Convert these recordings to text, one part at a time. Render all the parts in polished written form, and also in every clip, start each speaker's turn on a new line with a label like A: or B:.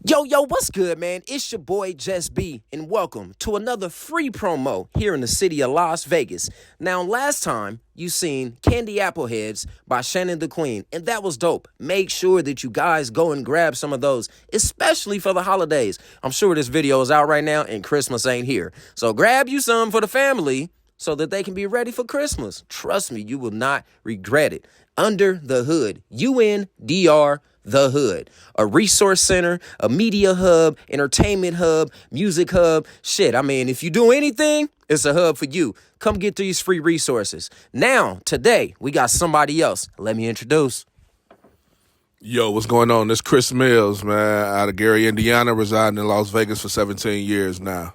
A: Yo, what's good, man? It's your boy Just B, and welcome to another free promo here in the city of Las Vegas. Now, last time you seen Candy Appleheads by Shannon the Queen, and that was dope. Make sure that you guys go and grab some of those, especially for the holidays. I'm sure this video is out right now, and Christmas ain't here. So grab you some for the family so that they can be ready for Christmas. Trust me, you will not regret it. Under the Hood, UNDR The Hood, a resource center, a media hub, entertainment hub, music hub. Shit, I mean, if you do anything, it's a hub for you. Come get these free resources. Now, today, we got somebody else. Let me introduce.
B: Yo, what's going on? This Criz, Milz, man, out of Gary, Indiana, residing in Las Vegas for 17 years now.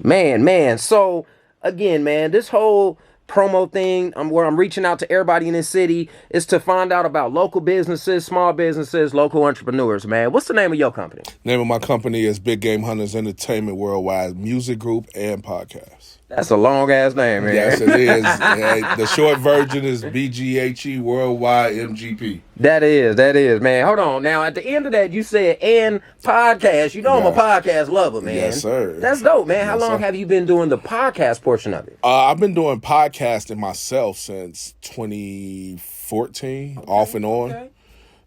A: Man. So, again, man, this whole promo thing where I'm reaching out to everybody in this city is to find out about local businesses, small businesses, local entrepreneurs, man. What's the name of your company?
B: Name of my company is Big Game Hunters Entertainment Worldwide Music Group and Podcast.
A: That's a long-ass name, man.
B: Yes, it is. The short version is BGHE Worldwide MGP.
A: That is, man. Hold on. Now, at the end of that, you said, and podcast. You know I'm a podcast lover, man.
B: Yes, sir.
A: That's dope, man. How long have you been doing the podcast portion of it?
B: I've been doing podcasting myself since 2014, off and on.
A: Okay.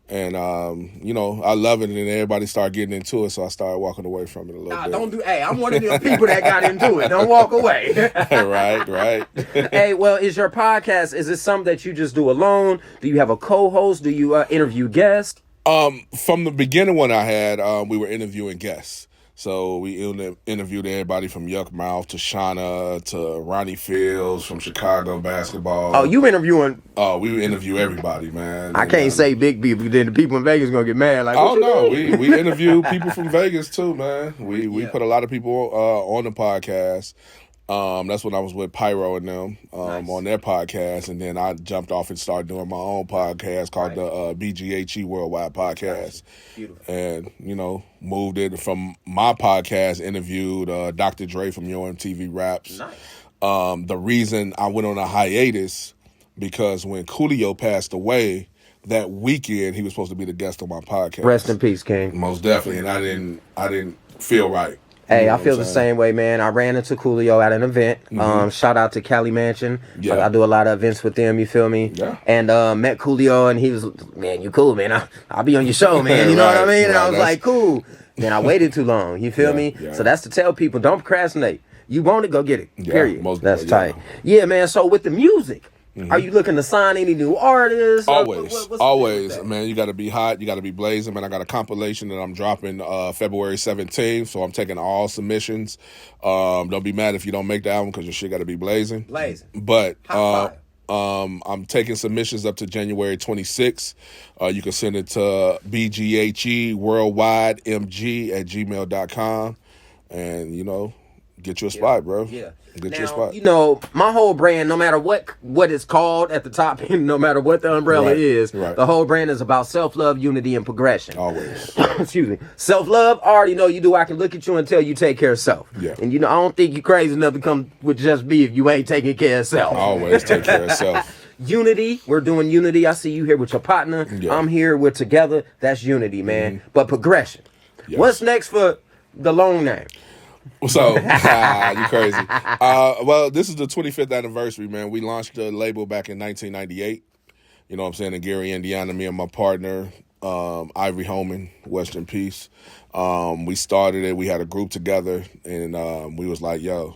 B: And, I love it, and then everybody started getting into it, so I started walking away from it a little bit.
A: Hey, I'm one of the people that got into it. Don't walk away.
B: Right.
A: Hey, well, is your podcast, is it something that you just do alone? Do you have a co-host? Do you interview guests?
B: From the beginning when I had, we were interviewing guests. So we interviewed everybody from Yuck Mouth to Shauna to Ronnie Fields from Chicago basketball.
A: Oh, you interviewing?
B: Oh, we interview everybody, man.
A: I can't say big people, then the people in Vegas gonna get mad. Like,
B: oh no, we interview people from Vegas too, man. We put a lot of people on the podcast. That's when I was with Pyro and them on their podcast, and then I jumped off and started doing my own podcast called the BGHE Worldwide Podcast.
A: Beautiful.
B: And moved it from my podcast, interviewed Dr. Dre from Yo MTV Raps.
A: Nice.
B: The reason I went on a hiatus because when Coolio passed away that weekend, he was supposed to be the guest on my podcast.
A: Rest in peace, King.
B: Most definitely, and I didn't feel right.
A: Hey, I feel the same way, man. I ran into Coolio at an event. Shout out to Cali Mansion.
B: Yeah.
A: I do a lot of events with them, you feel me?
B: Yeah.
A: And met Coolio, and he was, man, you cool, man. I'll be on your show, man. You know what I mean? And I was like, cool. Then I waited too long, you feel me?
B: Yeah.
A: So that's to tell people, don't procrastinate. You want it, go get it, period. That's tight.
B: Yeah.
A: Yeah, man, so with the music, are you looking to sign any new artists?
B: Always, man. You got to be hot. You got to be blazing, man. I got a compilation that I'm dropping February 17th, so I'm taking all submissions. Don't be mad if you don't make the album because your shit got to be blazing. But I'm taking submissions up to January 26th. You can send it to BGHEWorldwideMG@gmail.com, and get you a spot, bro.
A: Yeah.
B: Get you a spot.
A: My whole brand, no matter what it's called at the top, and no matter what the umbrella is, the whole brand is about self-love, unity, and progression.
B: Always.
A: Excuse me. Self-love, I already know you do. I can look at you and tell you take care of self.
B: Yeah.
A: And I don't think you crazy enough to come with Just me if you ain't taking care of self.
B: Always take care of self.
A: Unity, we're doing unity. I see you here with your partner.
B: Yeah.
A: I'm here. We're together. That's unity, man. But progression.
B: Yes.
A: What's next for the long name?
B: So, you crazy. Well, this is the 25th anniversary, man. We launched the label back in 1998. You know what I'm saying? In Gary, Indiana, me and my partner, Ivory Holman, rest in peace. We started it. We had a group together, and we was like, yo,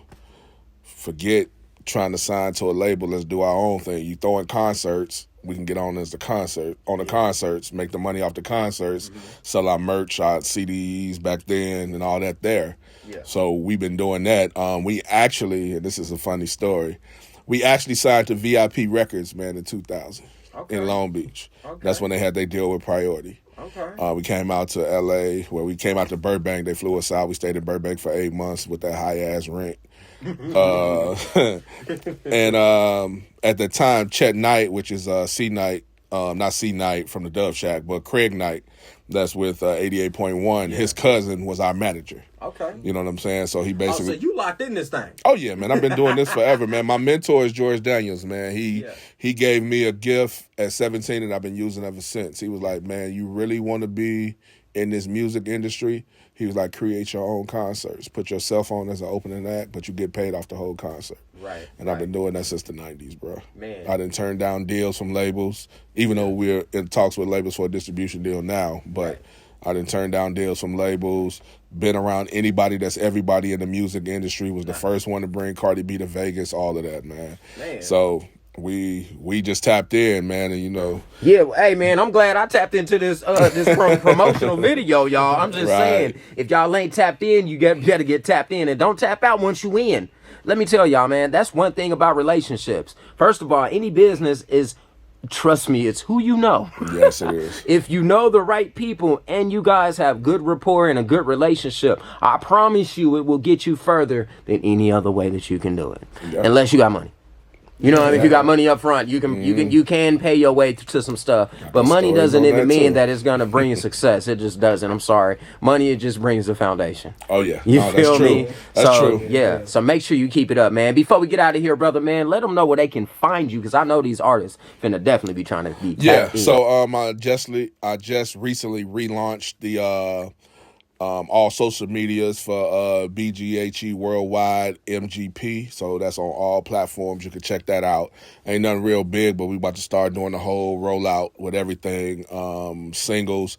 B: forget trying to sign to a label. Let's do our own thing. You throw in concerts. We can get on the concerts, make the money off the concerts, sell our merch, our CDs back then and all that there. Yeah. So we've been doing that. We actually, and this is a funny story, we actually signed to VIP Records, man, in 2000 in Long Beach. Okay. That's when they had their deal with Priority. Okay. We came out to L.A., we came out to Burbank. They flew us out. We stayed in Burbank for 8 months with that high-ass rent. And at the time, Chet Knight, which is C Knight, not C Knight from the Dove Shack, but Craig Knight, that's with 88.1. His cousin was our manager.
A: Okay.
B: You know what I'm saying? So he basically...
A: so you locked in this thing.
B: Oh, yeah, man. I've been doing this forever, man. My mentor is George Daniels, man. He gave me a gift at 17, and I've been using it ever since. He was like, man, you really want to be in this music industry, he was like, create your own concerts. Put yourself on as an opening act, but you get paid off the whole concert.
A: Right.
B: And I've been doing that since the 90s, bro.
A: Man.
B: I didn't turn down deals from labels, even though we're in talks with labels for a distribution deal now. But I didn't turn down deals from labels. Been around anybody that's everybody in the music industry. Was the first one to bring Cardi B to Vegas, all of that, man. So we just tapped in, man, and you know.
A: Yeah, hey man, I'm glad I tapped into this promotional video, y'all. I'm just saying, if y'all ain't tapped in, you better get tapped in, and don't tap out once you in. Let me tell y'all, man, that's one thing about relationships. First of all, any business is, trust me, it's who you know.
B: Yes, it is.
A: If you know the right people and you guys have good rapport and a good relationship, I promise you it will get you further than any other way that you can do it. Yep. Unless you got money. You know, if you got money up front, you can pay your way to some stuff. But money doesn't even mean that it's gonna bring you success. It just doesn't. I'm sorry. Money, it just brings the foundation.
B: Oh yeah,
A: you feel me?
B: That's true.
A: Yeah. So make sure you keep it up, man. Before we get out of here, brother, man, let them know where they can find you, because I know these artists finna definitely be trying to be.
B: Yeah. So I just recently relaunched the all social medias for BGHE Worldwide MGP. So that's on all platforms. You can check that out. Ain't nothing real big, but we about to start doing the whole rollout with everything. Singles.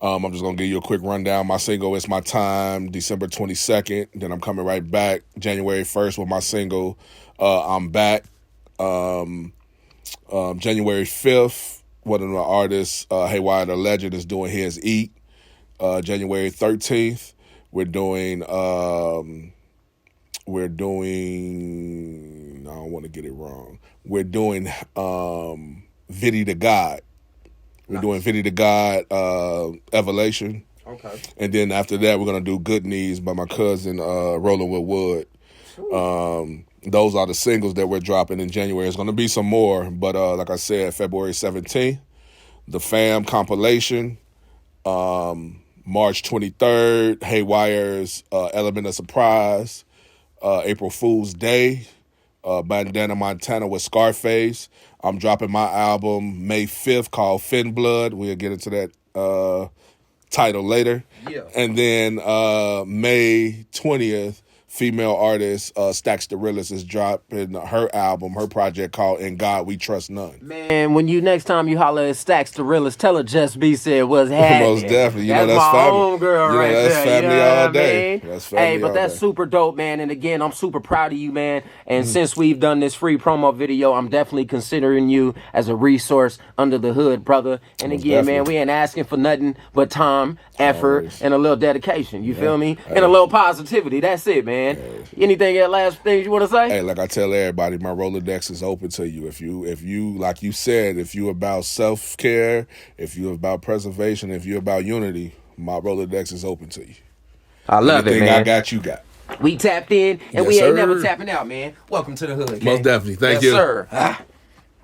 B: I'm just going to give you a quick rundown. My single is My Time, December 22nd. Then I'm coming right back January 1st with my single, I'm Back. January 5th, one of the artists, Haywire the Legend, is doing his Eat. January 13th, we're doing, I don't want to get it wrong. We're doing Viddy to God. We're doing Viddy to God, Evolution.
A: Okay.
B: And then after that, we're going to do Good Knees by my cousin, Rolling with Wood. Those are the singles that we're dropping in January. There's going to be some more, but like I said, February 17th, the Fam compilation. March 23rd, Haywire's Element of Surprise. April Fool's Day, Bandana Montana with Scarface. I'm dropping my album May 5th called Fin Blood. We'll get into that title later.
A: Yeah.
B: And then May 20th, female artist Stax the Realist is dropping her album, her project called In God We Trust None.
A: Man, when next time you holler at Stax the Realist, tell her Just B said what's happening.
B: Most definitely.
A: That's my
B: family.
A: homegirl right
B: that's
A: there.
B: Family
A: you know
B: all
A: what
B: day.
A: I mean?
B: That's family
A: but that's super dope, man. And again, I'm super proud of you, man. And since we've done this free promo video, I'm definitely considering you as a resource under the hood, brother. And again, man, we ain't asking for nothing but time, effort, and a little dedication. You feel me? And a little positivity. That's it, man. Anything last things you want to say?
B: Hey, like I tell everybody, my Rolodex is open to you. If you like you said, if you about self-care, if you about preservation, if you about unity, my Rolodex is open to you.
A: I love
B: Anything
A: it, man.
B: I got, you got.
A: We tapped in, and we ain't never tapping out, man. Welcome to the hood.
B: Most definitely. Thank you.
A: Yes, sir.